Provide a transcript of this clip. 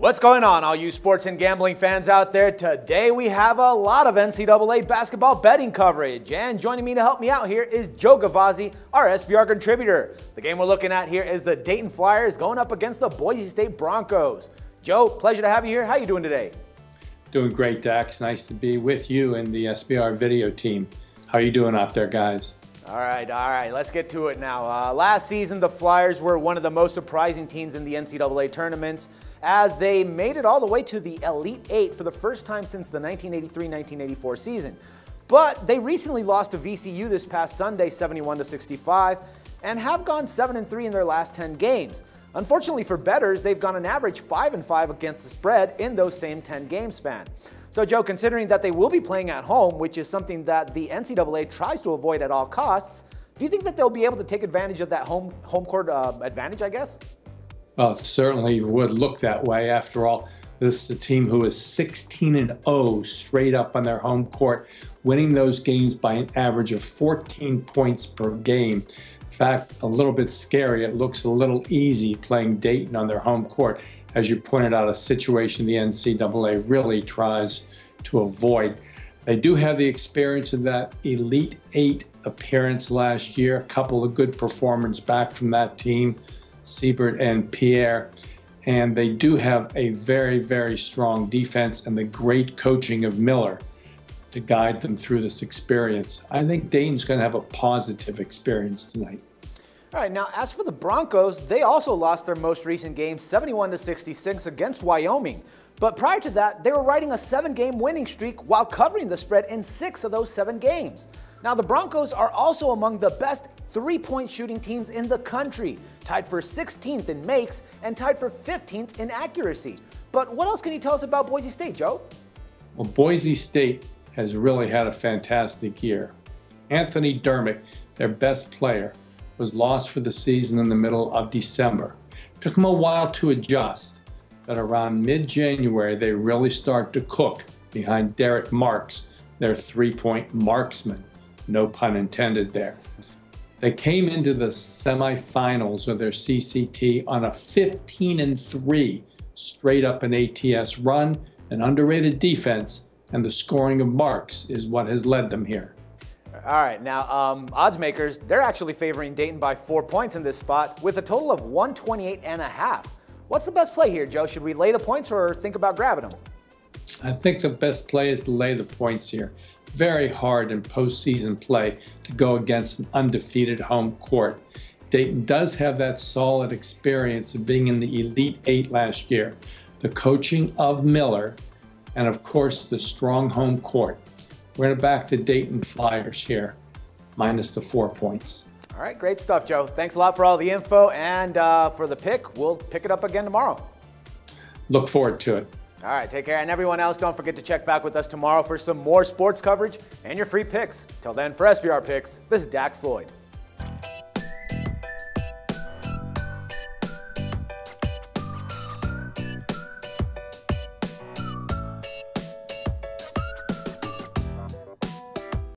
What's going on, all you sports and gambling fans out there? Today we have a lot of NCAA basketball betting coverage, and joining me to help me out here is Joe Gavazzi, our SBR contributor. The game we're looking at here is the Dayton Flyers going up against the Boise State Broncos. Joe, pleasure to have you here. How you doing today? Doing great, Dax. Nice to be with you and the SBR video team. How you doing out there, guys? All right, let's get to it now. Last season, the Flyers were one of the most surprising teams in the NCAA tournaments, as they made it all the way to the Elite Eight for the first time since the 1983-1984 season. But they recently lost to VCU this past Sunday, 71-65, and have gone 7-3 in their last 10 games. Unfortunately for bettors, they've gone an average 5-5 against the spread in those same 10-game span. So, Joe, considering that they will be playing at home, which is something that the NCAA tries to avoid at all costs, do you think that they'll be able to take advantage of that home court advantage, I guess? Well, it certainly would look that way. After all, this is a team who is 16-0 straight up on their home court, winning those games by an average of 14 points per game. In fact, a little bit scary. It looks a little easy playing Dayton on their home court. As you pointed out, a situation the NCAA really tries to avoid. They do have the experience of that Elite Eight appearance last year. A couple of good performers back from that team, Siebert and Pierre. And they do have a very, very strong defense and the great coaching of Miller to guide them through this experience. I think Dayton's going to have a positive experience tonight. All right, now as for the Broncos, they also lost their most recent game 71-66 against Wyoming. But prior to that, they were riding a 7-game winning streak while covering the spread in 6 of those 7 games. Now the Broncos are also among the best three-point shooting teams in the country, tied for 16th in makes and tied for 15th in accuracy. But what else can you tell us about Boise State, Joe? Well, Boise State has really had a fantastic year. Anthony Dermott, their best player, was lost for the season in the middle of December. Took them a while to adjust, but around mid-January they really start to cook behind Derek Marks, their three-point marksman. No pun intended there. They came into the semifinals of their CCT on a 15-3 straight up an ATS run, an underrated defense, and the scoring of Marks is what has led them here. All right, now odds makers, they're actually favoring Dayton by 4 points in this spot with a total of 128.5. What's the best play here, Joe? Should we lay the points or think about grabbing them? I think the best play is to lay the points here. Very hard in postseason play to go against an undefeated home court. Dayton does have that solid experience of being in the Elite Eight last year. The coaching of Miller, and of course the strong home court. We're going to back the Dayton Flyers here, minus the 4 points. All right, great stuff, Joe. Thanks a lot for all the info, and for the pick, we'll pick it up again tomorrow. Look forward to it. All right, take care. And everyone else, don't forget to check back with us tomorrow for some more sports coverage and your free picks. Till then, for SBR Picks, this is Dax Floyd.